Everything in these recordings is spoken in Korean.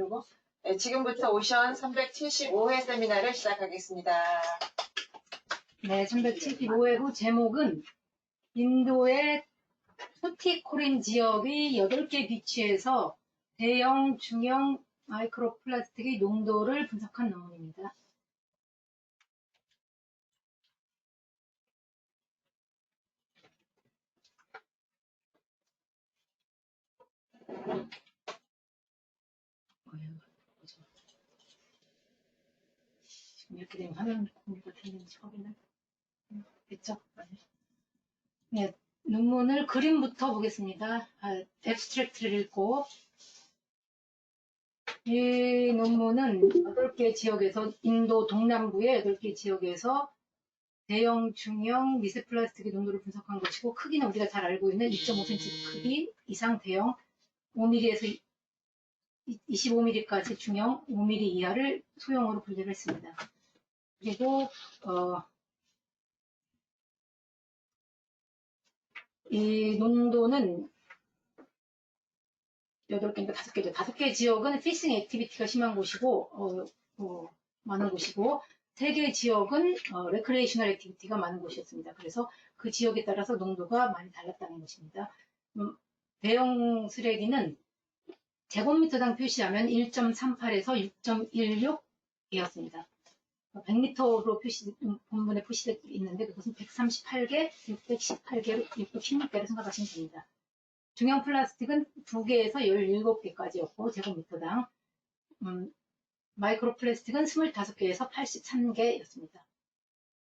그리고 네, 지금부터 오션 375회 세미나를 시작하겠습니다. 네, 375회로 제목은 인도의 투티코린 지역의 8개 비치에서 대형, 중형 마이크로플라스틱의 농도를 분석한 논문입니다. 지금 이렇게 되면 화면 공유가 되는지 확인을 됐죠? 네, 논문을 그림부터 보겠습니다. 앱스트랙트를 읽고 이 논문은 8개 지역에서 인도 동남부의 8개 지역에서 대형, 중형 미세 플라스틱의 농도를 분석한 것이고 크기는 우리가 잘 알고 있는 2.5cm 크기 이상 대형 5mm에서 25mm까지 중형 5mm 이하를 소형으로 분류를 했습니다. 그리고 이 농도는 8개인가 5개죠. 5개 지역은 피싱 액티비티가 심한 곳이고 많은 곳이고 3개 지역은 레크레이셔널 액티비티가 많은 곳이었습니다. 그래서 그 지역에 따라서 농도가 많이 달랐다는 것입니다. 대형 쓰레기는 제곱미터당 표시하면 1.38에서 6.16이었습니다. 100m로 본문에 표시되어 있는데 그것은 138개, 618개, 616개로 생각하시면 됩니다. 중형 플라스틱은 2개에서 17개까지였고 제곱미터당 마이크로 플라스틱은 25개에서 83개였습니다.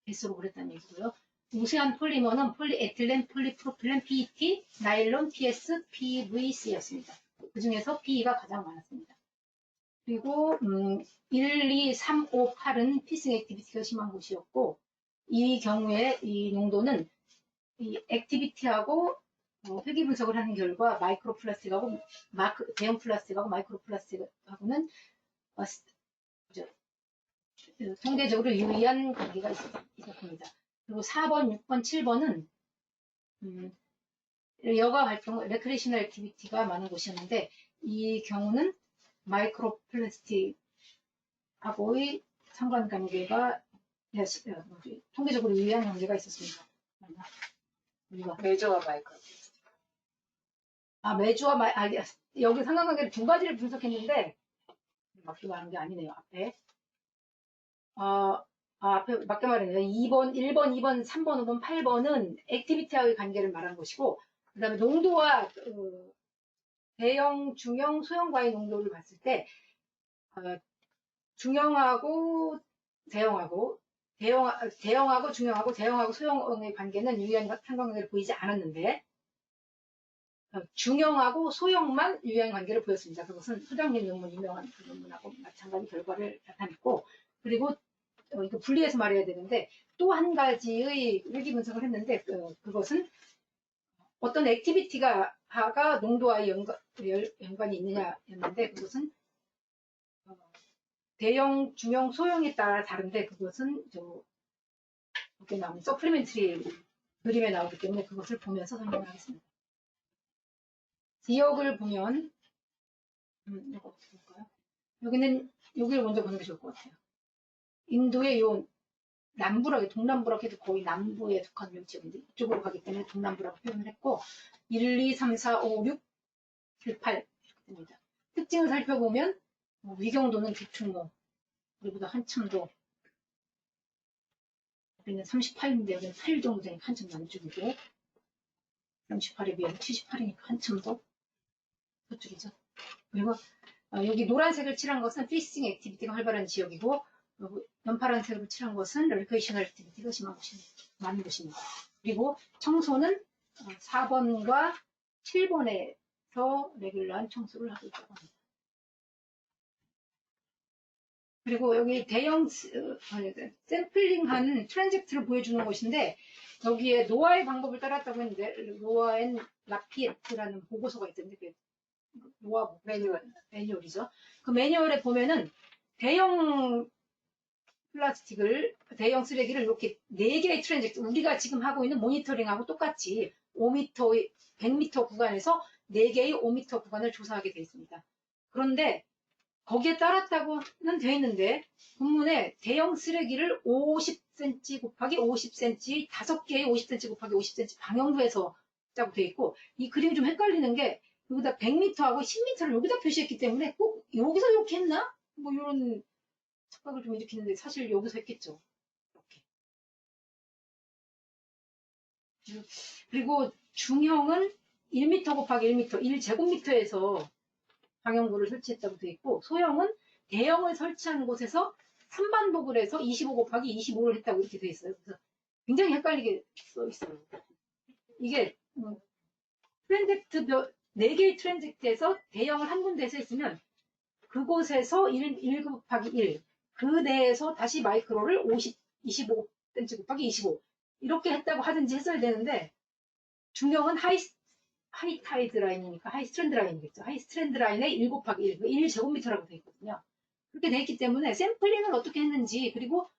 개수로 그랬다는 얘기고요. 우수한 폴리머는 폴리에틸렌, 폴리프로필렌, PET, 나일론, PS, PVC였습니다. 그 중에서 PE가 가장 많았습니다. 그리고 1, 2, 3, 5, 8은 피싱 액티비티가 심한 곳이었고 이 경우에 이 농도는 이 액티비티하고 회귀 분석을 하는 결과 마이크로 플라스틱하고 대형 플라스틱하고 마이크로 플라스틱하고는 통계적으로 유의한 관계가 있었습니다. 그리고 4번, 6번, 7번은 여가 활동, 레크레이셔널 액티비티가 많은 곳이었는데 이 경우는 마이크로 플라스틱하고의 상관관계가 통계적으로 유의한 관계가 있었습니다. 메조와 마이크로. 메조와 여기 상관관계를 2가지를 분석했는데 맞게 말한 게 아니네요. 앞에 맞게 말했네요. 1번, 2번, 3번, 5번, 8번은 액티비티와의 관계를 말한 것이고 그 다음에 농도와 대형, 중형, 소형과의 농도를 봤을 때 중형하고 대형하고 대형하고 중형하고 대형하고 소형의 관계는 유의한 상관관계를 보이지 않았는데 중형하고 소형만 유의한 관계를 보였습니다. 그것은 소장님 논문 유명한 그 논문하고 마찬가지 결과를 나타냈고 그리고 이거 분리해서 말해야 되는데 또 한 가지의 회귀 분석을 했는데 그것은 어떤 액티비티가 농도와 연관이 있느냐였는데 그것은 대형, 중형, 소형에 따라 다른데 그것은 여기 나오는 서플리멘터리 그림에 나오기 때문에 그것을 보면서 설명하겠습니다. 지역을 보면 이거 어떻게 볼까요? 여기를 먼저 보는 게 좋을 것 같아요. 인도의 남부라고 동남부라고 해도 거의 남부에 속한 지역인데 이쪽으로 가기 때문에 동남부라고 표현을 했고 1, 2, 3, 4, 5, 6, 7, 8 이렇게 됩니다. 특징을 살펴보면 위경도는 대충 우리보다 한참 더 여기는 38인데 여기는 8 정도 되니까 한참 남쪽이고 38에 비해서 78이니까 한참 더 서쪽이죠. 그리고 여기 노란색을 칠한 것은 피싱 액티비티가 활발한 지역이고 연파란색으로 칠한 것은 레크레이셔널 액티비티가 많은 곳입니다. 그리고 청소는 4번과 7번에서 레귤러한 청소를 하고 있다고 합니다. 그리고 여기 대형 샘플링한 트랜젝트를 보여주는 곳인데 여기에 노아의 방법을 따랐다고 했는데 노아 앤 라피에트라는 보고서가 있던데 노아 매뉴얼이죠. 그 매뉴얼에 보면은 대형 쓰레기를 이렇게 4개의 트랜젝트, 우리가 지금 하고 있는 모니터링하고 똑같이 5m, 100m 구간에서 4개의 5m 구간을 조사하게 되어 있습니다. 그런데 거기에 따랐다고는 되어 있는데 본문에 대형 쓰레기를 50cm 곱하기 50cm 5개의 50cm 곱하기 50cm 방향부에서 짜고 되어 있고 이 그림이 좀 헷갈리는 게 여기다 100m하고 10m를 여기다 표시했기 때문에 꼭 여기서 이렇게 했나? 뭐 이런 착각을 좀 일으키는데 사실 여기서 했겠죠. 이렇게. 그리고 중형은 1m 곱하기 1m, 1제곱미터에서 방향부를 설치했다고 되어 있고 소형은 대형을 설치한 곳에서 3반복을 해서 25 곱하기 25를 했다고 이렇게 되어 있어요. 그래서 굉장히 헷갈리게 써 있어요. 이게 트랜젝트 4개의 트랜젝트에서 대형을 한 군데에서 했으면 그곳에서 1 곱하기 1, 그 내에서 다시 마이크로를 25cm 곱하기 25 이렇게 했다고 하든지 했어야 되는데 중형은 하이 타이드 라인이니까 하이 스트랜드 라인이겠죠. 하이 스트랜드 라인에 1 곱하기 1, 1제곱미터라고 되어 있거든요. 그렇게 되어 있기 때문에 샘플링을 어떻게 했는지 그리고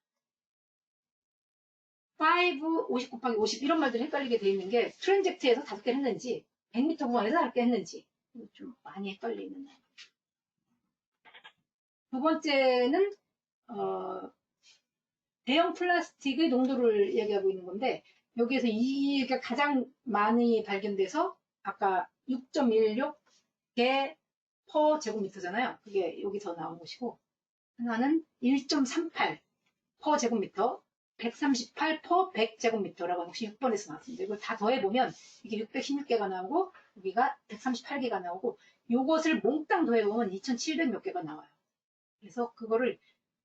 5, 50 곱하기 50 이런 말들이 헷갈리게 되어 있는 게 트랜젝트에서 5개 했는지 100m 구간에서 5개 했는지 좀 많이 헷갈리는. 두 번째는 대형 플라스틱의 농도를 얘기하고 있는 건데 여기에서 이게 가장 많이 발견돼서 아까 6.16개 퍼 제곱미터잖아요. 그게 여기서 나온 것이고 하나는 1.38 퍼 제곱미터 138 퍼 100제곱미터라고 역시 6번에서 나왔습니다. 이걸 다 더해보면 이게 616개가 나오고 여기가 138개가 나오고 요것을 몽땅 더해보면 2700 몇 개가 나와요. 그래서 그거를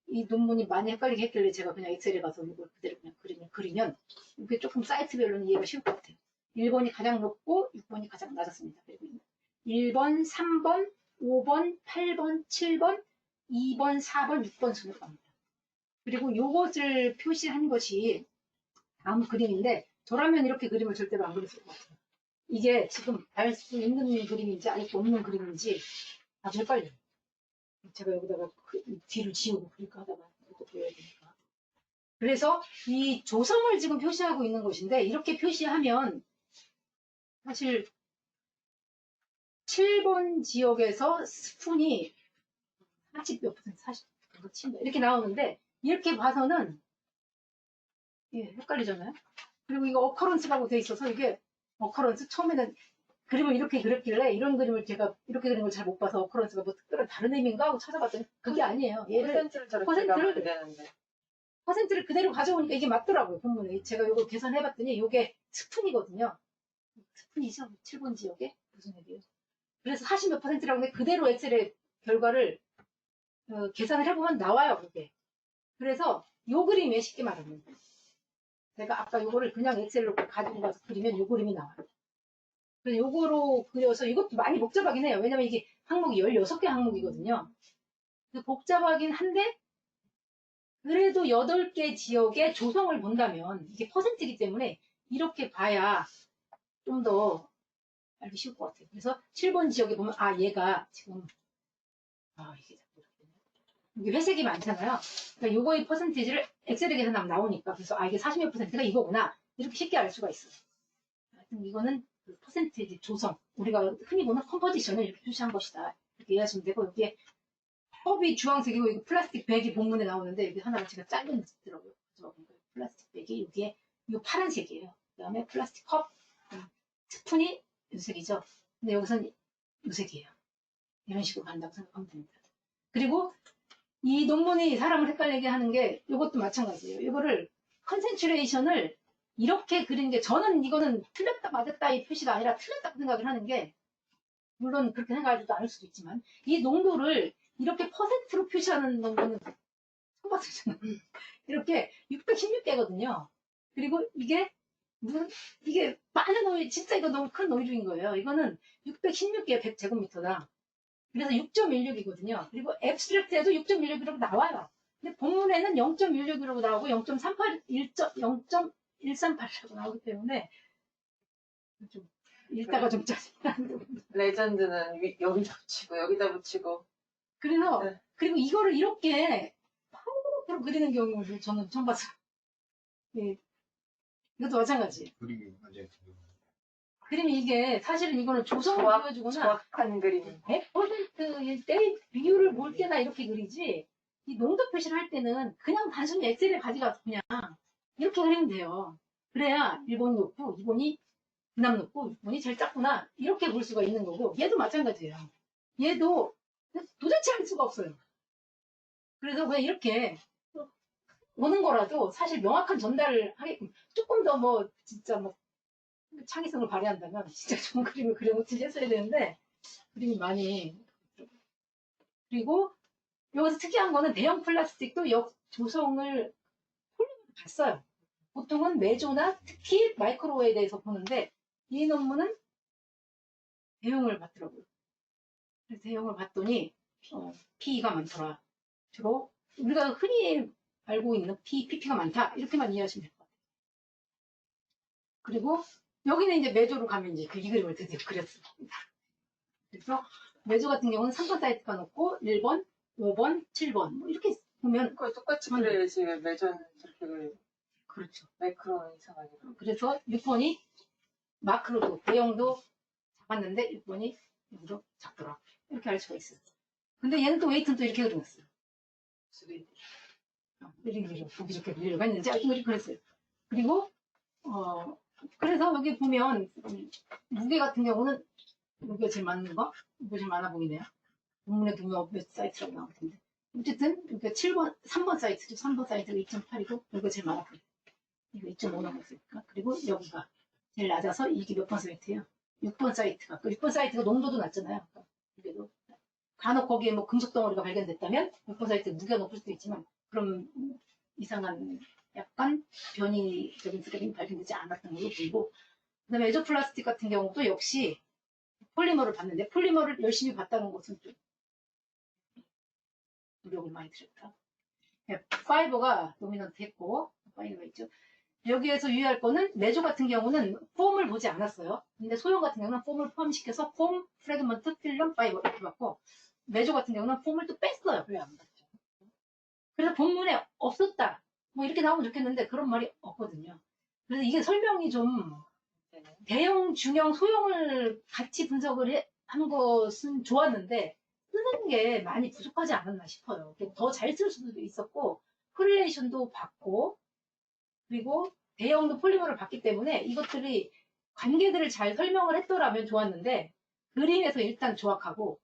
이 논문이 많이 헷갈리게 했길래 제가 그냥 엑셀에 가서 이걸 그대로 그냥 그리면 이게 조금 사이트별로는 이해가 쉬울 것 같아요. 1번이 가장 높고 6번이 가장 낮았습니다. 그리고 1번, 3번, 5번, 8번, 7번, 2번, 4번, 6번 순으로 갑니다. 그리고 요것을 표시한 것이 다음 그림인데 저라면 이렇게 그림을 절대로 안 그렸을 것 같아요. 이게 지금 알 수 있는 그림인지 알 수 없는 그림인지 아주 헷갈려요. 제가 여기다가 뒤를 지우고 그릴까 하다가 이것도 보여야 되니까. 그래서 이 조성을 지금 표시하고 있는 것인데 이렇게 표시하면 사실 7번 지역에서 스푼이 40 몇 퍼센트, 40 이렇게 나오는데 이렇게 봐서는 헷갈리잖아요. 그리고 이거 어커런스라고 돼 있어서 이게 어커런스 처음에는 그림을 이렇게 그렸길래 이런 그림을 제가 이렇게 그린 걸 잘 못 봐서 어커런스가 뭐 특별한 다른 의미인가 하고 찾아봤더니 그게 아니에요. 얘를 퍼센트를 저렇게 가면 되는데. 퍼센트를 그대로 가져오니까 이게 맞더라고요. 본문에. 제가 이거 계산해봤더니 이게 스푼이거든요. 스푼이죠. 7번 지역에 무슨 얘기예요. 그래서 40 몇 퍼센트라고 하는데 그대로 엑셀의 결과를 계산을 해보면 나와요. 그게. 그래서 요 그림에 쉽게 말하면 제가 아까 요거를 그냥 엑셀로 가지고 가서 그리면 요 그림이 나와요. 그래서 요거로 그려서 이것도 많이 복잡하긴 해요. 왜냐면 이게 항목이 16개 항목이거든요. 복잡하긴 한데 그래도 8개 지역의 조성을 본다면 이게 퍼센트이기 때문에 이렇게 봐야 좀 더 알기 쉬울 것 같아요. 그래서 7번 지역에 보면 얘가 지금 이게 자꾸 이게 회색이 많잖아요. 그러니까 요거의 퍼센티지를 엑셀에 계산하면 나오니까 그래서 이게 40몇 퍼센트가 이거구나 이렇게 쉽게 알 수가 있어요. 하여튼 이거는 그 퍼센티지 조성 우리가 흔히 보는 컴포지션을 이렇게 표시한 것이다 이렇게 이해하시면 되고 여기에 컵이 주황색이고 이거 플라스틱 백이 본문에 나오는데 여기 하나가 제가 잘린 있더라고요. 플라스틱 백이 여기에 이 파란색이에요. 그 다음에 플라스틱 컵 스푼이 요색이죠. 근데 여기서는 요색이에요. 이런 식으로 간다고 생각하면 됩니다. 그리고 이 논문이 사람을 헷갈리게 하는 게 이것도 마찬가지예요. 이거를 컨센트레이션을 이렇게 그린 게 저는 이거는 틀렸다 맞았다 이 표시가 아니라 틀렸다고 생각을 하는 게 물론 그렇게 생각하지도 않을 수도 있지만 이 농도를 이렇게 퍼센트로 표시하는 농도는 처음 봤잖아요. 이렇게 616개거든요. 그리고 이게 많은 노이 진짜 이거 너무 큰 노이중인 거예요. 이거는 616개 100제곱미터다. 그래서 6.16이거든요. 그리고 앱스트랙트에도 6.16이라고 나와요. 근데 본문에는 0.16이라고 나오고 0.38, 0.138이라고 나오기 때문에 좀 읽다가 좀 짜증나는 레전드는 여기다 붙이고 여기다 붙이고. 그래서 네. 그리고 이거를 이렇게 파우더로 그리는 경우를 저는 처음 봤어요. 예. 이것도 마찬가지. 그림이 완전히 그림이 이게 사실은 이거는 조성을 보여주거나 정확한 그림. 100%일 때 비율을 볼 때나 이렇게 그리지 이 농도 표시를 할 때는 그냥 단순히 엑셀에 가져가서 그냥 이렇게 그리면 돼요. 그래야 1번이 높고 2번이 그다음 높고 6번이 제일 작구나 이렇게 볼 수가 있는 거고 얘도 마찬가지예요. 얘도 도대체 알 수가 없어요. 그래서 그냥 이렇게 오는 거라도 사실 명확한 전달을 하게끔 조금 더 뭐 진짜 뭐 창의성을 발휘한다면 진짜 좋은 그림을 그려놓지 했어야 되는데 그림이 많이 그리고 여기서 특이한 거는 대형 플라스틱도 역 조성을 폴리머로 봤어요. 보통은 메조나 특히 마이크로에 대해서 보는데 이 논문은 대형을 봤더라고요. 그래서 대형을 봤더니 PE가 많더라. 주로 우리가 흔히 알고 있는 PP가 많다 이렇게만 이해하시면 될 것 같아요. 그리고 여기는 이제 메조로 가면 이제 이 그림을 드디어 그렸습니다. 그래서 메조 같은 경우는 3번 사이트가 높고 1번, 5번, 7번 뭐 이렇게 보면 그걸 똑같이 그려야지 왜 매전 저렇게 그려. 그렇죠. 마이크로 이상하게. 그래서 6번이 마크로도 대형도 작았는데 6번이 여기도 작더라. 이렇게 알 수가 있어요. 근데 얘는 또 웨이트는 또 이렇게 그려놨어요. 이렇게 보기 좋게 그리려고 했는데 이렇게 그랬어요. 그리고 그래서 여기 보면 무게 같은 경우는 무게가 제일 많은 거? 무게 제일 많아 보이네요. 본문에 보면 몇 사이트라고 나올 텐데. 어쨌든 이렇게 7번, 3번 사이트죠. 3번 사이트가 2.8이고 여기가 제일 많아 보여요. 이거 2.5 나왔으니까. 그리고 여기가 제일 낮아서 이게 몇 번 사이트예요? 6번 사이트가. 그 6번 사이트가 농도도 낮잖아요. 그래도 간혹 거기에 뭐 금속 덩어리가 발견됐다면 6번 사이트 무게가 높을 수도 있지만 그럼 이상한 약간 변이적인 쓰레기는 발견되지 않았던 걸로 보이고 그 다음에 에조플라스틱 같은 경우도 역시 폴리머를 봤는데 폴리머를 열심히 봤다는 것은 좀 노력을 많이 들였다. 파이버가 도미넌트 했고 파이버가 있죠. 여기에서 유의할 거는 메조 같은 경우는 폼을 보지 않았어요. 근데 소형 같은 경우는 폼을 포함시켜서 폼, 프래그먼트, 필름, 파이버 이렇게 봤고 메조 같은 경우는 폼을 또 뺐어요. 왜 안 봤죠? 그래서 본문에 없었다. 뭐 이렇게 나오면 좋겠는데 그런 말이 없거든요. 그래서 이게 설명이 좀 대형, 중형, 소형을 같이 분석을 하는 것은 좋았는데 쓰는 게 많이 부족하지 않았나 싶어요. 더 잘 쓸 수도 있었고 코릴레이션도 봤고 그리고 대형도 폴리머를 봤기 때문에 이것들이 관계들을 잘 설명을 했더라면 좋았는데 그림에서 일단 조악하고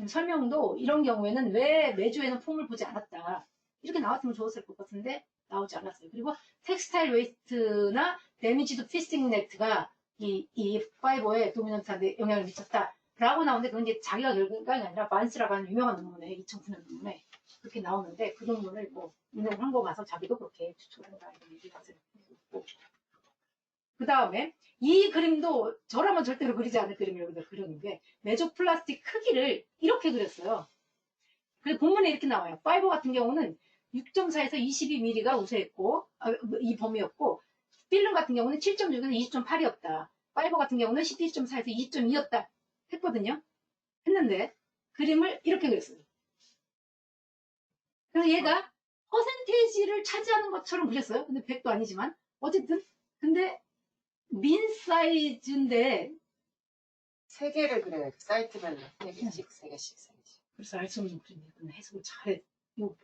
설명도 이런 경우에는 왜 메조에는 폼을 보지 않았다. 이렇게 나왔으면 좋았을 것 같은데 나오지 않았어요. 그리고 텍스타일 웨이스트나 데미지드 피스팅 네트가 이 파이버에 도미넌트한테 영향을 미쳤다. 라고 나오는데 그건 이제 자기가 결과가 아니라 반스라고 하는 유명한 논문에 2009년 논문에 그렇게 나오는데 그 논문을 뭐 인용을 한 거 봐서 자기도 그렇게 추천한다 이런 얘기를 하고 그 다음에 이 그림도 저라면 절대로 그리지 않을 그림을 여기다 그리는 게 메조 플라스틱 크기를 이렇게 그렸어요. 그래서 본문에 이렇게 나와요. 파이버 같은 경우는 6.4에서 22mm가 우세했고 이 범위였고 필름 같은 경우는 7.6에서 20.8이었다. 파이버 같은 경우는 12.4에서 2.2였다. 했거든요. 했는데 그림을 이렇게 그렸어요. 그래서 얘가 퍼센테이지를 차지하는 것처럼 그렸어요. 근데 100도 아니지만 어쨌든 근데 민 사이즈인데 3개를 그려요. 그 사이트별로 3개씩, 3개씩, 3개씩. 그래서 알 수 없는 그림이에요. 근데 해석을 잘해. 요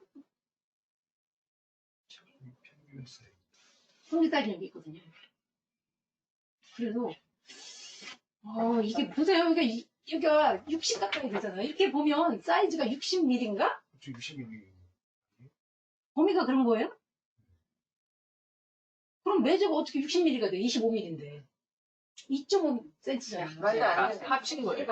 평균 사이즈 여기 있거든요. 그래도 이게 보세요. 여기가 60 가까이 되잖아요. 이렇게 보면 사이즈가 60mm인가? 60mm. 범위가 그런 거예요? 그럼 메저가 어떻게 60mm가 돼? 25mm인데. 2.5cm잖아. 말도 안 돼. 합친 거예요.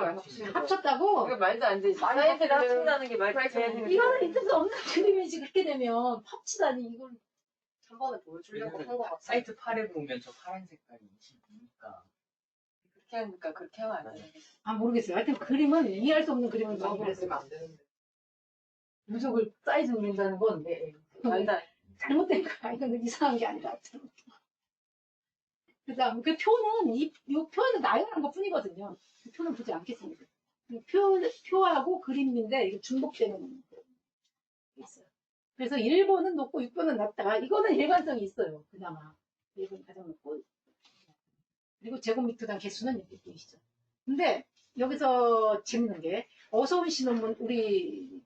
합쳤다고? 이거 말도 안 되지. 사이트를 합친다는 게 말도 안 되는 이거는 있을 수 없는 그림이지. 그렇게 되면 합치다니 이걸 한 번에 보여주려고 한 거 같아. 사이트 8에 보면 저 파란 색깔이 22니까. 그렇게 하니까 그렇게 하면 안 돼. 모르겠어요. 하여튼 그림은 이해할 수 없는 그림을 많이 그렸어요. 안 되는데. 무적을 사이즈 그린다는 건 말도 안 돼. 잘못된 거야. 이건 이상한 게 아니라. 그 다음, 그 표는, 이 표는 나열한 것 뿐이거든요. 그 표는 보지 않겠습니다. 표하고 그림인데, 이게 중복되는 게 있어요. 그래서 1번은 높고 6번은 낮다. 이거는 일관성이 있어요. 그나마. 1번이 가장 높고. 그리고 제곱미터당 개수는 여기 보이시죠? 근데 여기서 재밌는 게 어서운 씨 논문 우리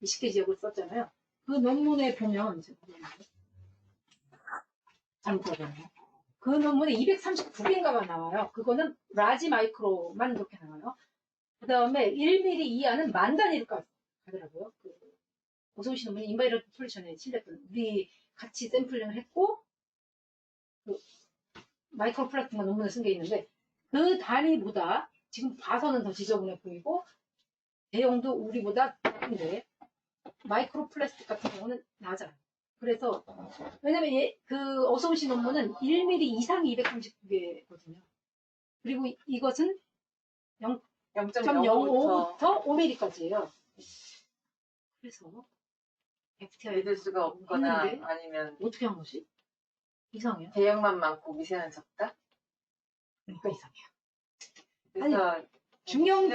20개 지역을 썼잖아요. 그 논문에 보면 잘못 보잖아요. 그 논문에 239개인가가 나와요. 그거는 라지 마이크로만 그렇게 나와요. 그 다음에 1mm 이하는 만 단위로 가더라고요. 그 어서운 씨 논문이 인바이러드 솔루션에 실렸던 우리 같이 샘플링을 했고 그 마이크로 플라스틱만 논문을 쓴 게 있는데 그 단위보다 지금 봐서는 더 지저분해 보이고 대용도 우리보다 작은데 마이크로 플라스틱 같은 경우는 낮아요. 그래서 왜냐면 그 어서운 씨 논문은 1mm 이상이 239개거든요. 그리고 이것은 0.05부터 0.05부터 5mm까지예요. 그래서 FTI를 믿을 수가 없거나 했는데 아니면 어떻게 한 거지? 이상해요. 대형만 많고 미세는 적다? 그러니까 이상해요. 그래서 중형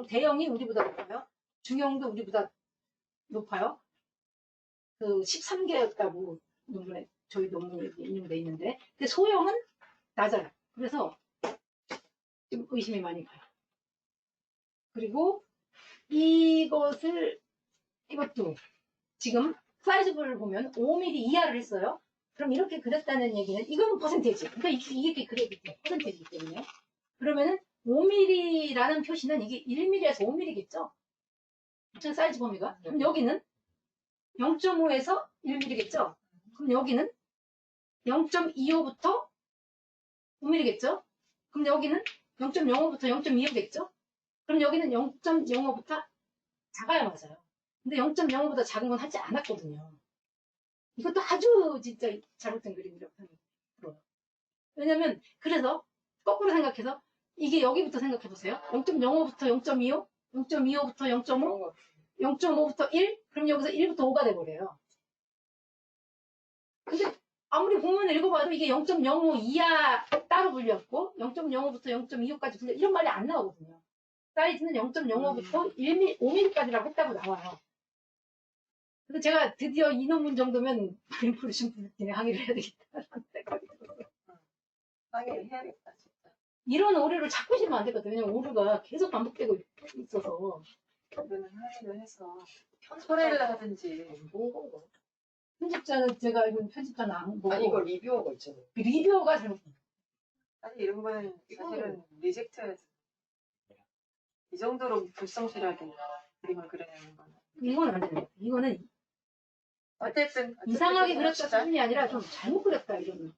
대형이 우리보다 높아요. 중형도 우리보다 높아요. 그 13개였다고 논문에 저희 논문에 인용돼 있는데, 근데 소형은 낮아요. 그래서 좀 의심이 많이 가요. 그리고 이것도 지금 사이즈별을 보면 5mm 이하를 했어요. 그럼 이렇게 그렸다는 얘기는 이건 퍼센테이지. 그러니까 이게 그래도 퍼센테이지이기 때문에 그러면은 5mm라는 표시는 이게 1mm에서 5mm겠죠? 사이즈 범위가. 그럼 여기는 0.5에서 1mm겠죠? 그럼 여기는 0.25부터 5mm겠죠? 그럼 여기는 0.05부터 0.25겠죠? 그럼 여기는 0.05부터 작아야 맞아요. 근데 0.05보다 작은 건 하지 않았거든요. 이것도 아주 진짜 잘못된 그림이라고 생각이 들어요. 왜냐면 그래서 거꾸로 생각해서 이게 여기부터 생각해 보세요. 0.05부터 0.25, 0.25부터 0.5, 0.5부터 1, 그럼 여기서 1부터 5가 돼버려요. 근데 아무리 본문을 읽어봐도 이게 0.05 이하 따로 불렸고 0.05부터 0.25까지 불려 이런 말이 안 나오거든요. 사이즈는 0.05부터 1mm, 5mm까지라고 했다고 나와요. 그래서 제가 드디어 이 논문 정도면 인플루션 분석팀에 항의를 해야 되겠다라는 생각이 들었어요. 항의를 해야겠다 진짜. 이런 오류를 자꾸 지면 안 되거든요. 왜냐면 오류가 계속 반복되고 있어서. 이거는 항의를 해서 소리를 하든지. 편집자는 제가 알고 있는 편집자는 안 보고 아니 이거 리뷰어가 있잖아요. 리뷰어가 잘못된 거예요. 아니 이런 거는 사실은 리젝트해야지. 이 정도로 불성실하게 그림을 그려내는 거는. 이건 안 되는 거예요. 이거는 어쨌든 이상하게 그렸다 합시다. 수준이 아니라 좀 잘못 그렸다 이런.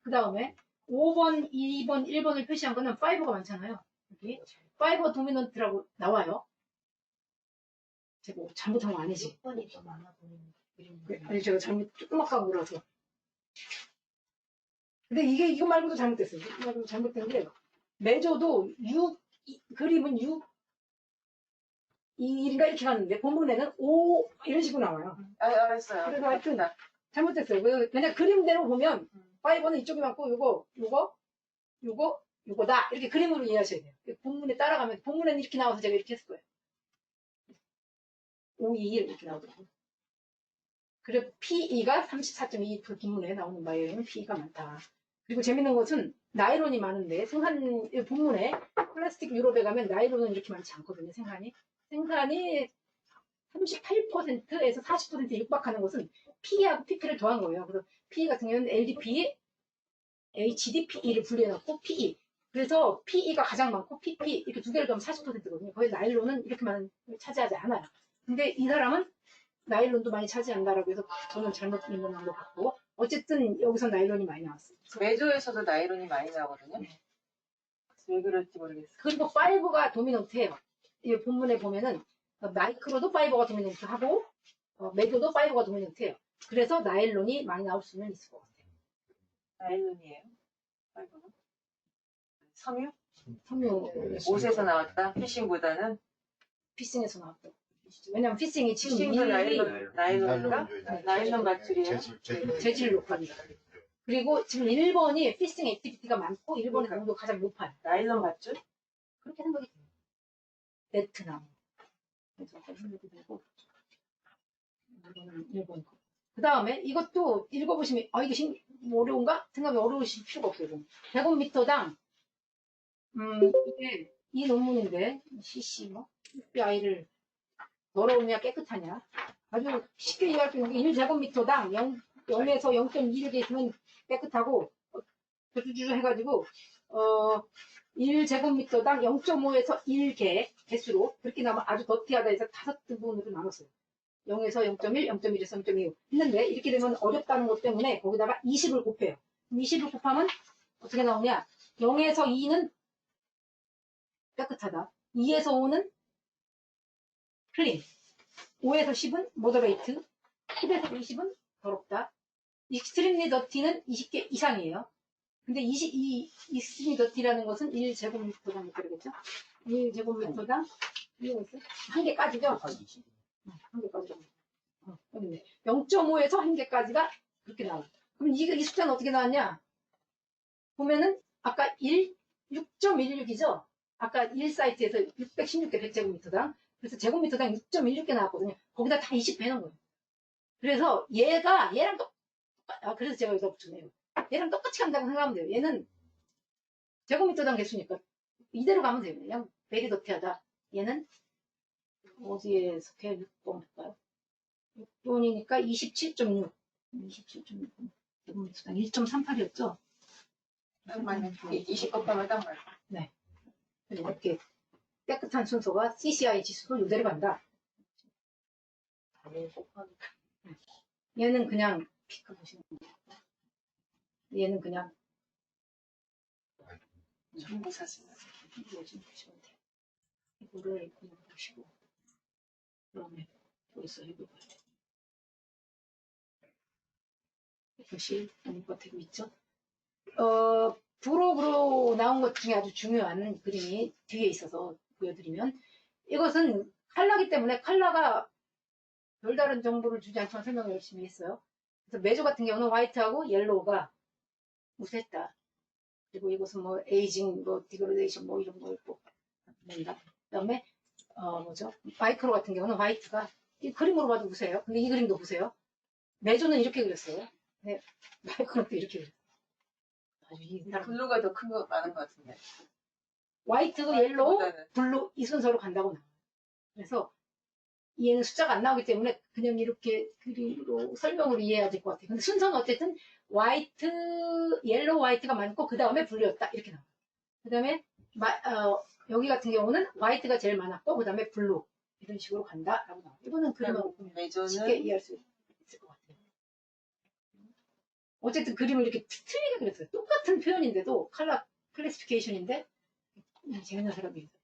그 다음에 5번, 2번, 1번을 표시한 거는 5가 많잖아요. 여기 5 도미넌트라고 나와요. 제가 뭐 잘못한 거 아니지? 6번이 더 많아 보이는 그림. 아니 제가 조그맣게 그려서. 근데 이거 말고도 잘못됐어요. 이거 말고도 잘못된 게 매조도 6 그림은 6 2인가 이렇게 갔는데 본문에는 5 이런 식으로 나와요. 알았어요. 그래서 하여튼 잘못됐어요. 그냥 그림대로 보면 5는 이쪽이 맞고 요거다 이렇게 그림으로 이해하셔야 돼요. 본문에 따라가면 본문에는 이렇게 나와서 제가 이렇게 했을 거예요. 5, 2, 1 이렇게 나오더라고요. 그리고 PE가 34.2 그 본문에 나오는 바이오는 PE가 많다. 그리고 재밌는 것은 나일론이 많은데 본문에 플라스틱 유럽에 가면 나일론은 이렇게 많지 않거든요. 생산이 38%에서 40%에 육박하는 것은 PE하고 PP를 더한 거예요. 그래서 PE 같은 경우는 LDPE, HDPE를 분리해놓고 PE. 그래서 PE가 가장 많고 PP 이렇게 두 개를 더하면 40%거든요. 거의 나일론은 이렇게만 차지하지 않아요. 근데 이 사람은 나일론도 많이 차지한다라고 해서 저는 잘못 읽는 것 같고 어쨌든 여기서 나일론이 많이 나왔어요. 매조에서도 나이론이 많이 나오거든요. 왜 그럴지 모르겠어요. 그리고 5가 도미넌트예요. 이 본문에 보면은 마이크로도 5가 도미넌트하고 매조도 5가 도미넌트예요. 그래서 나일론이 많이 나올 수는 있을 것 같아요. 나일론이에요. 섬유? 섬유 옷에서 나왔다. 피싱보다는 피싱에서 나왔고. 왜냐면 피싱이 지금 피싱도 일일이 나일론인가? 나일론 맞출이에요. 재질 높아니다. 그리고 지금 1번이 피싱 액티비티가 많고 1번의 농도가 가장 높아요. 나일론 맞출? 그렇게 생각이 돼요. 베트남. 그래서 생각이 되고 이거는 일본 거. 그 다음에 이것도 읽어보시면, 아, 이게 뭐 어려운가? 생각이 어려우실 필요가 없어요. 좀. 제곱미터당, 이게 이 논문인데, CC 뭐, PI를 더러우냐 깨끗하냐. 아주 쉽게 이해할 수 있는 게 1제곱미터당 0에서 0.2개 있으면 깨끗하고, 주주주 해가지고, 1제곱미터당 0.5에서 1개 개수로 그렇게 나면 아주 더티하다 해서 5등분으로 나눴어요. 0에서 0.1, 0.1에서 0.25 했는데 이렇게 되면 어렵다는 것 때문에 거기다가 20을 곱해요. 20을 곱하면 어떻게 나오냐? 0에서 2는 깨끗하다. 2에서 5는 클린. 5에서 10은 모더레이트. 10에서 20은 더럽다. 익스트림리 더티는 20개 이상이에요. 근데 이 익스트림리 더티라는 것은 1제곱미터당 그러겠죠? 1제곱미터당 한 개까지죠? 한 개까지죠. 0.5에서 한 개까지가 그렇게 나와요. 그럼 이 숫자는 어떻게 나왔냐? 보면은 아까 6.16이죠? 아까 1사이트에서 616개 100제곱미터당. 그래서 제곱미터당 6.16개 나왔거든요. 거기다 다 20 빼는 거예요. 그래서 얘랑 그래서 제가 여기다 붙여내요. 얘랑 똑같이 간다고 생각하면 돼요. 얘는 제곱미터당 개수니까 이대로 가면 돼요. 그냥 베리 더티하다. 얘는 어디에 속해? 6번 할까요? 6번이니까 27.6. 27.6. 제곱미터당 1.38이었죠? 딱 맞네. 20 곱하면 딱 맞아. 네. 이렇게 깨끗한 순서가 CCI 지수도 이대로 간다. 얘는 그냥 피크 보시면 돼요. 얘는 그냥 전부 사진. 이거 좀 보시면 돼요. 이거를 그냥 보시고 그다음에 여기서 해볼까요? 이것이 뭔가 되고 있죠. 부록으로 나온 것 중에 아주 중요한 그림이 뒤에 있어서 보여드리면 이것은 컬러기 때문에 컬러가 별다른 정보를 주지 않지만 설명을 열심히 했어요. 그래서 메조 같은 경우는 화이트하고 옐로우가 우세했다. 그리고 이것은 뭐 에이징, 뭐 디그레데이션 뭐 이런 거 있고 낸다. 그다음에 마이크로 같은 경우는 화이트가 이 그림으로 봐도 우세요. 근데 이 그림도 보세요. 메조는 이렇게 그렸어요. 네, 마이크로도 이렇게 그렸어요. 블루가 더 큰 거 많은 것 같은데. 화이트, 옐로우, 화이트보다는. 블루 이 순서로 간다고 나와요. 그래서 얘는 숫자가 안 나오기 때문에 그냥 이렇게 그림으로 설명으로 이해해야 될 것 같아요. 근데 순서는 어쨌든 화이트, 옐로우 화이트가 많고 그 다음에 블루였다 이렇게 나와요. 그 다음에 여기 같은 경우는 화이트가 제일 많았고 그 다음에 블루 이런 식으로 간다라고 나와요. 이거는 그림하고 보면 메조는 쉽게 이해할 수 있을 것 같아요. 어쨌든 그림을 이렇게 틀리게 그렸어요. 똑같은 표현인데도 컬러 클래시피케이션인데 재밌는 사람이 있어요.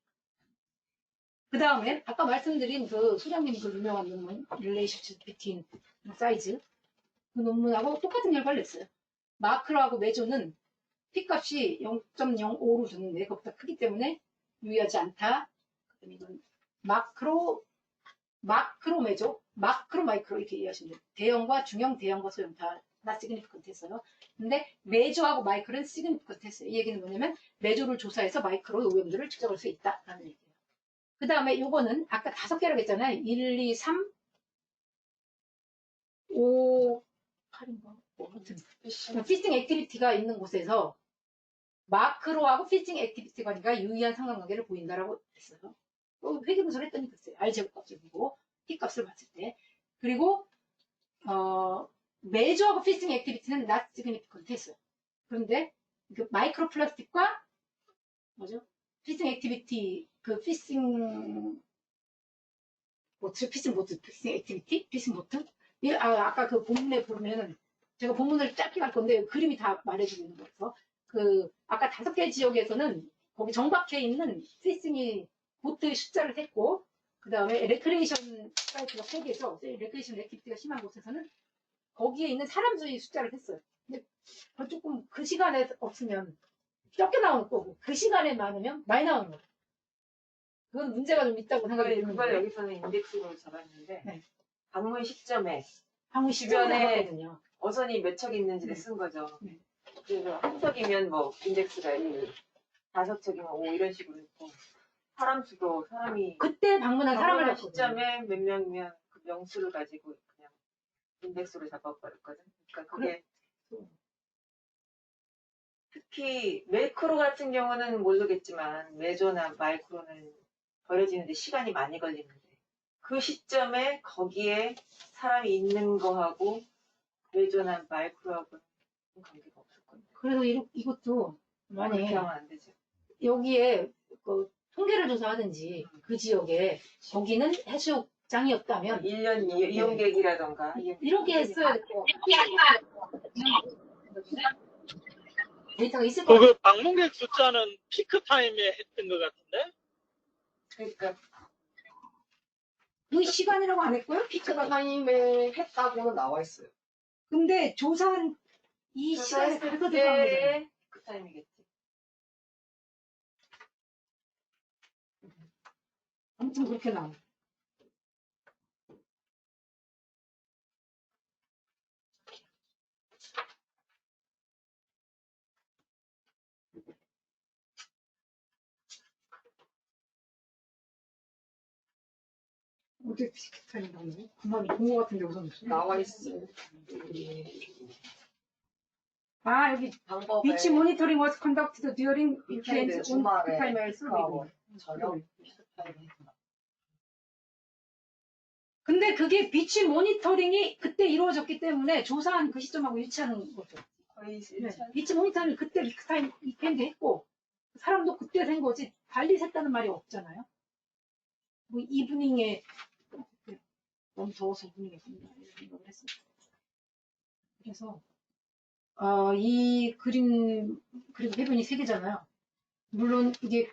그 다음에 아까 말씀드린 그 소장님 그 유명한 논문 Relationship Between Size 그 논문하고 똑같은 결과를 냈어요. 마크로하고 메조는 P값이 0.05로 줬는데 그것보다 크기 때문에 유의하지 않다. 그다음에 이건 마크로 메조, 마크로 마이크로 이렇게 이해하시면 돼요. 대형과 중형, 대형과 소형 다 시그니피컨트 했어요. 근데 메조하고 마이크로는 시그니피컨트 했어요. 이 얘기는 뭐냐면 메조를 조사해서 마이크로 오염도를 측정할 수 있다라는 얘기예요. 그 다음에 요거는 아까 5개라고 했잖아요. 1, 2, 3, 5, 8인가? 뭐, 아무튼. 피싱 액티비티가 있는 곳에서 마크로하고 피싱 액티비티 관계가 유의한 상관관계를 보인다라고 했어요. 회계분석을 했더니 글쎄요. R제곱값을 보고 P값을 봤을 때. 그리고, 메조하고 피싱 액티비티는 not significant 했어요. 그런데 그 마이크로 플라스틱과 피싱 액티비티 피싱 보트, 피싱 액티비티, 피싱 보트. 아까 그 본문에 보면은 제가 본문을 짧게 갈 건데 그림이 다 말해주고 있는 거라서 아까 5개 지역에서는 거기 정박해 있는 피싱이 보트의 숫자를 했고 그 다음에 레크레이션 사이트가 3개죠. 레크레이션 액티비티가 심한 곳에서는 거기에 있는 사람 수의 숫자를 했어요. 근데 조금 그 시간에 없으면 적게 나오는 거고 그 시간에 많으면 많이 나오는 거예요. 그건 문제가 좀 있다고 생각이 드는데. 그걸 여기서는 인덱스로 잡았는데 네. 방문 시점에 방문 시점에 주변에 어선이 몇 척 있는지를 쓴 거죠. 네. 그래서 한 척이면 뭐 인덱스가 1, 5척이면 5 이런 식으로 했고 사람 수도 사람이 그때 방문한 사람을 방문한 봤거든요. 시점에 몇 명이면 그 명수를 가지고 그냥 인덱스로 잡아버렸거든. 그러니까 그게 특히 매크로 같은 경우는 모르겠지만 메조나 마이크로는 버려지는데 시간이 많이 걸리는데 그 시점에 거기에 사람이 있는 거하고 메조나 마이크로하고는 관계가 없었거든요. 그래서 이것도 그렇게 만약에 하면 안 되죠. 여기에 그 통계를 조사하든지 그 지역에 거기는 해수욕장이었다면 1년 이용객이라던가 이렇게 했어야 됐고 데이터가 있을 것 같아요. 그 방문객 숫자는 피크 타임에 했던 것 같은데? 그러니까 그 시간이라고 안 했고요. 피크가. 타임에 했다고는 나와 있어요. 근데 조사한 이 시간에 조사했을 그래서 들어간 거잖아요. 때의 그 타임이겠지. 아무튼 그렇게 나와요. 어디 피스타임 나오네? 그만 본거 같은데 우선 나와 있어요. 아 여기 방법에 위치 모니터링 was conducted during weekends on 주말에 타임을 쓰고 하고 있고. 저녁 타임에 했구나. 근데 그게 비치 모니터링이 그때 이루어졌기 때문에 조사한 그 시점하고 일치하는 거죠. 거의 네. 일치하는 비치 모니터링이 그때 그 타임 이펜드 했고 사람도 그때 된 거지 달리 샜다는 말이 없잖아요. 뭐 이브닝에 너무 더워서 이브닝에 했습니다. 이런 생각을 했어요. 그래서 이 그림 그리고 해변이 3개잖아요. 물론 이게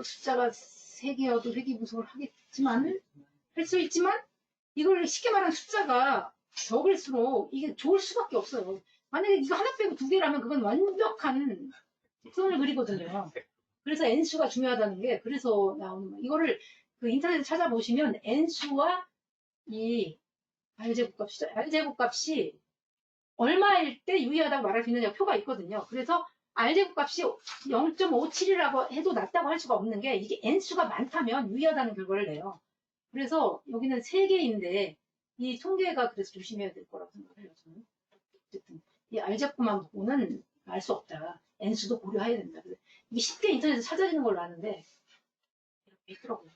숫자가 3개여도 회귀분석을 하겠지만 할 수 있지만 이걸 쉽게 말하면 숫자가 적을수록 이게 좋을 수밖에 없어요. 만약에 이거 하나 빼고 2개라면 그건 완벽한 선을 그리거든요. 그래서 n수가 중요하다는 게 그래서 나오는 거예요. 이거를 그 인터넷에 찾아보시면 n수와 이 r제곱값이 얼마일 때 유의하다고 말할 수 있느냐 표가 있거든요. 그래서 r제곱값이 0.57이라고 해도 낮다고 할 수가 없는 게 이게 n수가 많다면 유의하다는 결과를 내요. 그래서 여기는 3개인데 이 통계가 그래서 조심해야 될 거라고 생각해요. 저는. 어쨌든 이 r제곱만 보고는 알 수 없다. n수도 고려해야 된다. 이게 쉽게 인터넷에서 찾아지는 걸로 아는데 이렇게 있더라고요.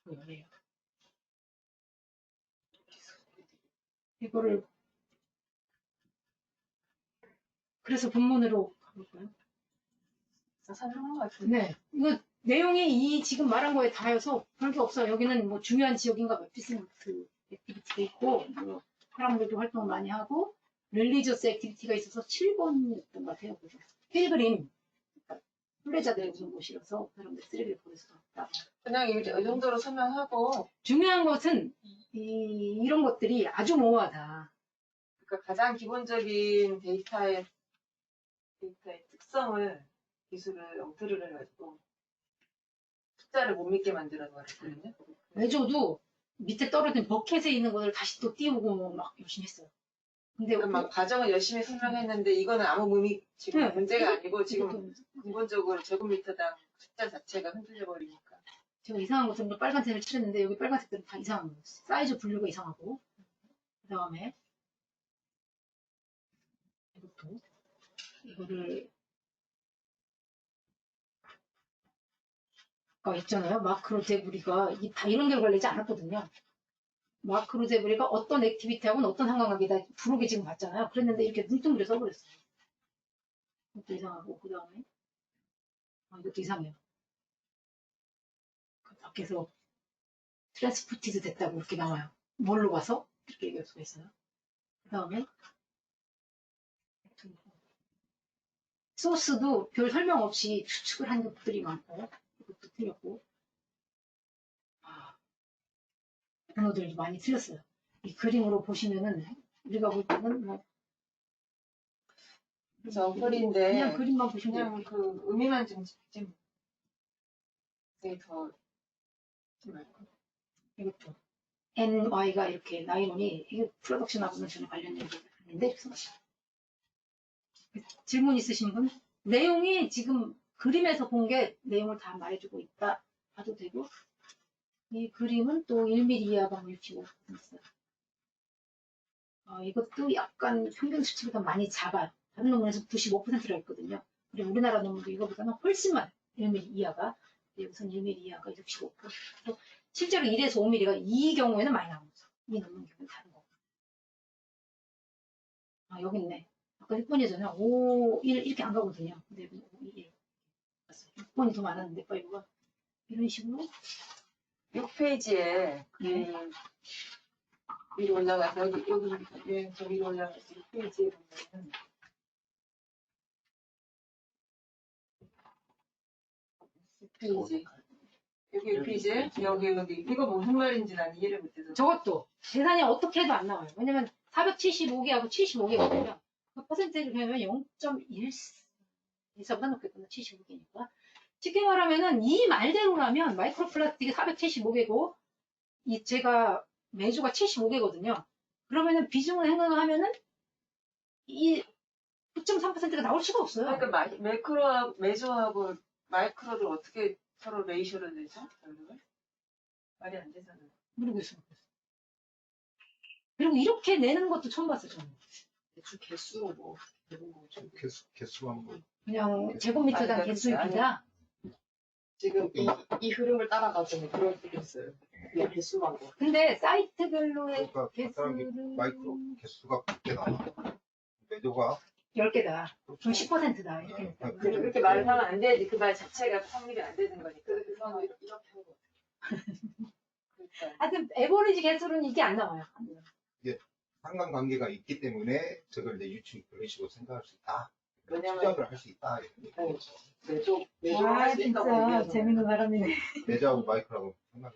그래요. 이거를 그래서 본문으로 가볼까요? 설명한 것 같은데. 네. 이거 내용이 이 지금 말한 거에 다여서 별게 없어요. 여기는 뭐 중요한 지역인가 에피센트 액티비티가 있고 뭐 사람들도 활동을 많이 하고 릴리저스 액티비티가 있어서 7번이었던 것 같아요. 그래서 필그림 그러니까 순례자들의 우선 곳이라서 사람들이 쓰레기를 버릴 수가 없다. 그냥 이 정도로 설명하고 중요한 것은 이런 것들이 아주 모호하다. 그러니까 가장 기본적인 데이터의 특성을 기술을 엉터리를 해가지고 숫자를 못 믿게 만들어 버렸거든요. 외조도 밑에 떨어진 버켓에 있는 것을 다시 또 띄우고 막 열심히 했어요. 근데 그러니까 막 과정을 열심히 설명했는데 이거는 아무 의미 지금 네. 문제가 아니고 지금 이것도 근본적으로 제곱미터당 숫자 자체가 흔들려 버리니까. 제가 이상한 것들은 빨간색을 칠했는데 여기 빨간색들은 다 이상한 거예요. 사이즈 분류가 이상하고 그 다음에 이것도 이거를 아까 있잖아요. 마크로 데브리가 다 이런 결과를 내지 않았거든요. 마크로 데브리가 어떤 액티비티하고는 어떤 상관관계다 부록에 지금 봤잖아요. 그랬는데 이렇게 뭉뚱그려 써버렸어요. 이것도 이상하고 그 다음에 이것도 이상해요. 그 밖에서 트랜스포티드 됐다고 이렇게 나와요. 뭘로 봐서 이렇게 얘기할 수가 있어요. 그 다음에 소스도 별 설명 없이 추측을 한 것들이 많고 이것도 틀렸고 단어들이 많이 틀렸어요. 이 그림으로 보시면은 우리가 볼 때는 뭐 그래서 엉터리인데 그냥 그림만 보시면 돼요. 그냥 그 의미만 좀 짚지 뭐. 되게 더 이것도 NY가 이렇게 나이론이 이게 프로덕션하고는 전혀 관련된 게 아닌데 질문 있으신 분? 내용이 지금 그림에서 본 게 내용을 다 말해주고 있다 봐도 되고, 이 그림은 또 1mm 이하가 65% 있어요. 이것도 약간 평균 수치보다 많이 작아요. 다른 논문에서 95%라 했거든요. 그리고 우리나라 논문도 이거보다는 훨씬 많아요. 1mm 이하가. 여기서는 1mm 이하가 65%. 실제로 1에서 5mm가 이 경우에는 많이 나오죠. 이 논문 경우는 다른 거. 여기 있네. 아까 6번이잖아요. 5, 1 이렇게 안 가거든요. 근데 여기 5, 1. 6번이 더 많았는데, 파이브가. 이런 식으로. 6페이지에 위로 올라가서 여기 저 위로 올라가서 6페이지에 보면은 6페이지 여기 6페이지 여기 이거 무슨 말인지 난 이해를 못해서 저것도 계산이 어떻게 해도 안 나와요. 왜냐면 475개하고 75개거든요. 그 퍼센테이지 보면 0.1, 이서보다 높겠구나. 75개니까. 쉽게 말하면은 이 말대로라면 마이크로플라스틱이 475개고 제가 매주가 75개거든요. 그러면은 비중을 생각하면은 이 9.3%가 나올 수가 없어요. 그러니까 매크로하고 메조하고 마이크로를 어떻게 서로 레이쇼를 내죠? 결국은? 말이 안 되잖아요. 모르겠어요. 그리고 이렇게 내는 것도 처음 봤어요, 저는. 대충 개수로 뭐 되는 거죠. 개수만 뭐 그냥 제곱미터당 개수입니다. 지금 이 흐름을 따라가지고 그럴 수도 있어요. 그냥 개수만 뭐. 근데 사이트별로의 그러니까 간단하게 개수를 마이크로 개수가 100개 나와. 매도가 10개다. 그럼 10%다. 이렇게 했다. 그렇게 말을 하면 안 되지. 그 말 자체가 성립이 안 되는 거니까. 그래서 이렇게 한 거. 그러니까. 하여튼 에버리지 개수는 이게 안 나와요. 상관관계가 있기 때문에 저걸 이제 유추 그런 식으로 생각할 수 있다. 왜냐면- 추적을 할 수 있다. 이런 얘기죠. 매조 아, 할수 있다고 진짜 얘기하잖아요. 재밌는 사람이네. 매자하고 마이크로하고 상관.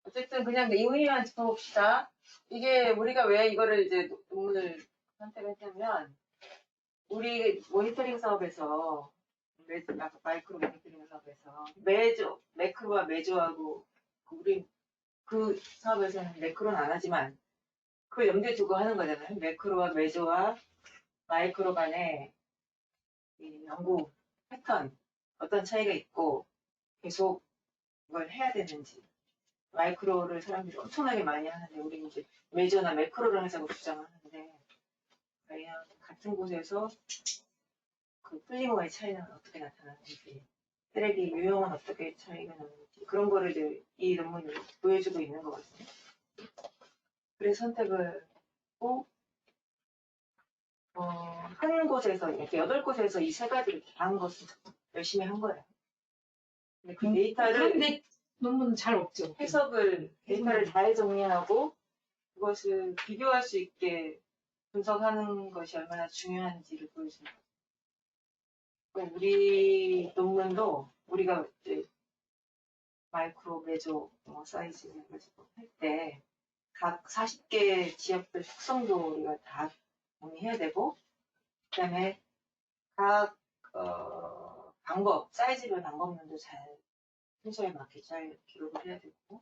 어쨌든 그냥 의미만 짚어봅시다. 이게 우리가 왜 이거를 이제 논문을 선택했냐면 우리 모니터링 사업에서 아까 마이크로 모니터링 사업에서 매크로와 메조하고 우리 그 사업에서는 매크로는 안 하지만 그걸 염두에 두고 하는 거잖아요. 매크로와 메조와 마이크로 간의 이 연구 패턴 어떤 차이가 있고 계속 이걸 해야 되는지 마이크로를 사람들이 엄청나게 많이 하는데 우리는 이제 메조나 매크로를 하자고 주장을 하는데 그냥 같은 곳에서 그 플리머의 차이는 어떻게 나타나는지 쓰레기 유형은 어떻게 차이가 나는지 그런 거를 이제 이 논문이 보여주고 있는 거거든요. 그래서 선택을 했고 한 곳에서 이렇게 8곳에서 이 3가지를 다 한 것을 열심히 한 거예요. 근데 그 데이터를 그런데 논문은 잘 없죠. 데이터를 잘 정리하고 그것을 비교할 수 있게 분석하는 것이 얼마나 중요한지를 보여줍니다. 우리 논문도 우리가 이제 마이크로, 메조 사이즈를 가지고 할 때 각 40개 지역별 특성도 우리가 다 정리해야 되고 그다음에 각 방법, 사이즈별 방법론도 잘 순서에 맞게 잘 기록을 해야 되고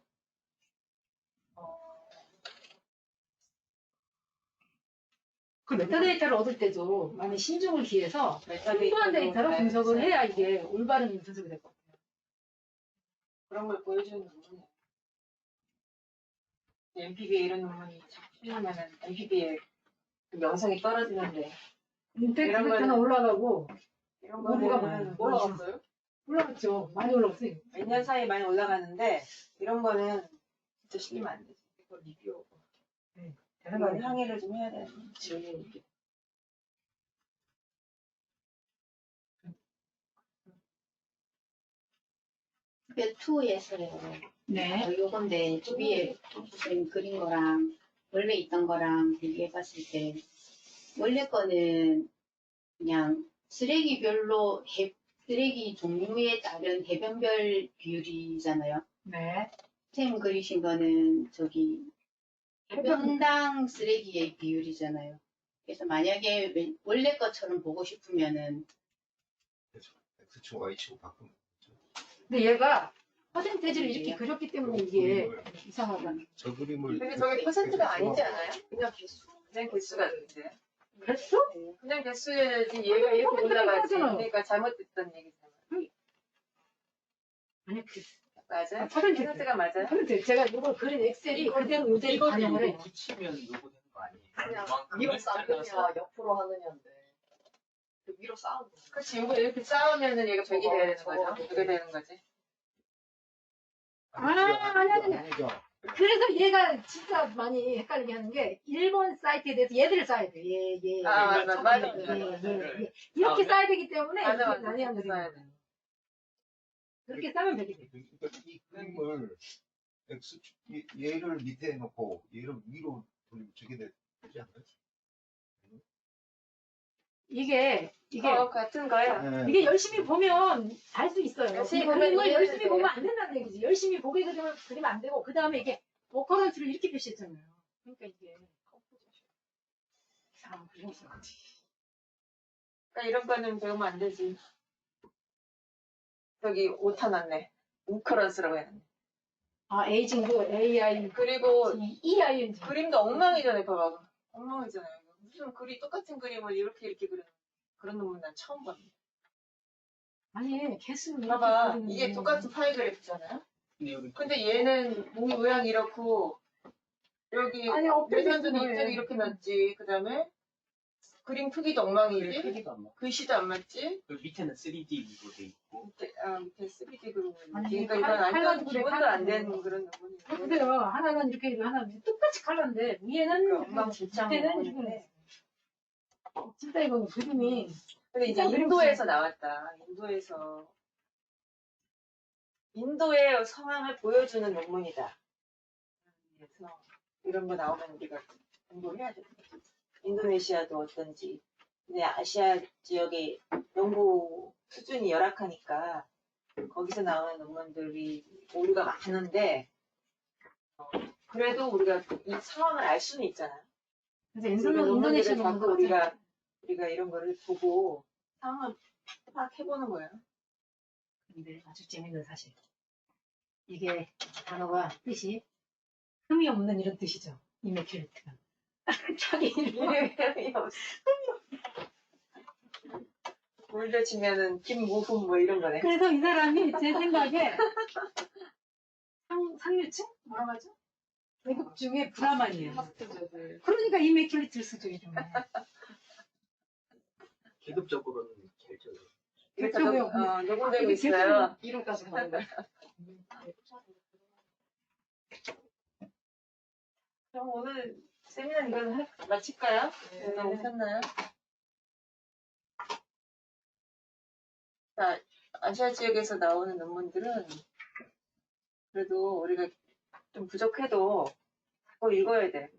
그 메타데이터를 얻을 때도 많이 신중을 기해서 메타데이터도 풍부한 데이터로 잘 분석을 써야 해야 되고 이게 올바른 분석이 될 것 같아요. 그런 걸 보여주는 논문이에요. MPB에 이런 논문이 자꾸 필요하면은 MPB에 그 명성이 떨어지는데 임팩트 이런 팩터는 거는- 올라가고 이런 오류가 거는 많아요. 올라갔어요? 올라갔죠. 많이 올라갔어요. 몇 년 사이에 많이 올라가는데 이런 거는 진짜 실리면 안 되지. 이거 리뷰 이건 항의를 좀 해야 되는 질문. 그 2에서요. 네. 요건데 위에 선생님 그린 거랑 원래 있던 거랑 비교해 봤을 때 원래 거는 그냥 쓰레기별로 쓰레기 종류에 따른 해변별 비율이잖아요. 네. 선생님 그리신 거는 저기 해변당 쓰레기의 비율이잖아요. 그래서 만약에 원래 것처럼 보고 싶으면은 X축, Y축 바꾸면 되죠. 근데 얘가 퍼센테이지를 이렇게 그렸기 때문에 이게 이상하다. 저 그림을 근데 저게 퍼센트가 아니지 않아요? 그냥 개수. 그냥 개수가 있는데 됐어? 그냥 개수해야지. 얘가 이렇게 올라가지. 맞아요. 그러니까 잘못됐던 얘기잖아. 아니, 맞아요? 퍼센트. 퍼센트가 맞아요? 그런데 제가 이거 그린 엑셀이 그대로 모델이 이거를 반영을 해. 이거 붙이면 이거 되는 거 아니에요? 그냥 이만큼을 위로 쌓느냐 잘라서 옆으로 하느냐인데 그 위로 쌓은 거. 그치, 이거 이렇게 쌓으면은 얘가 100이 돼야 되는 저거, 거죠? 그게 되는 거지. 아니. 아니죠. 그래서 얘가 진짜 많이 헷갈리게 하는 게 일본 사이트에 대해서 얘들을 써야 돼. 얘. 아, 맞아. 얘. 이렇게 써야 되기 때문에 맞아, 이렇게 맞아. 난이한 그렇게 거예요. 써야 돼. 그렇게 싸면 되게 돼. 그러니까 이 그림을 얘를 밑에 놓고 얘를 위로 돌리면 저게 되지 않나요? 이게 같은 거예요. 네. 이게 열심히 보면 알 수 있어요. 열심히 이 보면 그림을 이해가 열심히 돼요. 보면 안 된다는 얘기지. 열심히 보게 그리면 안 되고 그 다음에 이게 오커런스를 이렇게 표시했잖아요. 그러니까 이게 이상한 그림이 있어. 그러니까 이런 거는 배우면 안 되지. 저기 오타 났네. 우커런스라고 했는데. 아 에이징도 AI 그리고 EING. 그림도 엉망이잖아요. 봐봐. 엉망이잖아요. 무슨 똑같은 그림을 이렇게 그리는 그런 놈은 난 처음 봤는데. 아니 개수는 봐봐. 이렇게 이게 똑같은 파이 그래프잖아요. 근데 여기 근데 얘는 몸 모양이 이렇고 여기 아니, 엎드려 레전드는 있는 거예요. 이쪽이 이렇게 났지. 그 다음에 그림 크기도 엉망이지. 크기도 안 맞고 글씨도 안 맞지. 그 밑에는 3D로 돼 있고 밑에 3D 그림을. 아니, 그러니까 이건 완전 칼라도 그래, 기본도 칼라도 안 되는 그래. 그런 부분이. 그래요. 하나는 이렇게 이렇게 하나는 똑같이 칼라인데 위에는 엉망진창으로 밑에는 나오는데. 진짜 이거 그림이 근데 이제 진짜 인도에서 그림이 나왔다. 인도의 상황을 보여주는 논문이다. 그래서 이런 거 나오면 우리가 공부를 해야 돼. 인도네시아도 어떤지. 근데 아시아 지역의 연구 수준이 열악하니까 거기서 나오는 논문들이 오류가 많은데 그래도 우리가 이 상황을 알 수는 있잖아요. 그래서 논문들을 인도네시아 자꾸 논문 우리가 이런 거를 보고 상황을 막 해보는 거예요. 근데 아주 재밌는 사실. 이게 단어가 뜻이 흠이 없는 이런 뜻이죠. 이메큐레이트가. 자기 이름이 없어. 물려치면은 김무흠 뭐 이런 거네. 그래서 이 사람이 제 생각에 상류층? 뭐라고 하죠? 외국 중에 브라만이에요. 학자들 그러니까 이메큐레이트를 쓰죠, 이름을. 계급적으로는 제일 적어요. 그쪽에 녹음되고 있어요. 이름까지 가는 거야. 그럼 오늘 세미나 이건 마칠까요? 오늘 오셨나요? 자, 아시아 지역에서 나오는 논문들은 그래도 우리가 좀 부족해도 꼭 읽어야 돼.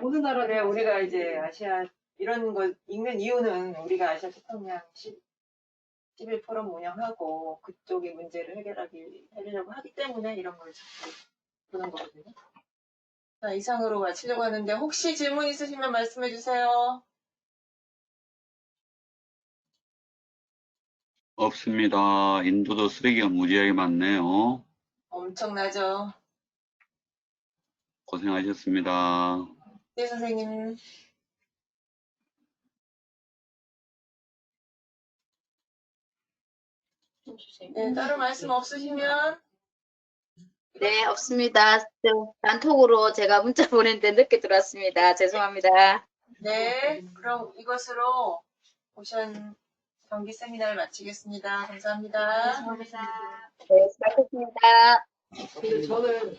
어느 나라 그래, 우리가 이제 아시아 이런 거 읽는 이유는 우리가 아시아 태평양 11 포럼 운영하고 그쪽의 문제를 해결하려고 하기 때문에 이런 걸 자꾸 보는 거거든요. 자, 이상으로 마치려고 하는데 혹시 질문 있으시면 말씀해 주세요. 없습니다. 인도도 쓰레기가 무지하게 많네요. 엄청나죠? 고생하셨습니다. 네, 선생님. 네, 따로 말씀 없으시면 네, 없습니다. 단톡으로 제가 문자 보냈는데 늦게 들어왔습니다. 죄송합니다. 네, 그럼 이것으로 오션 정기 세미나를 마치겠습니다. 감사합니다. 감사합니다. 네, 수고하셨습니다. 근데 저는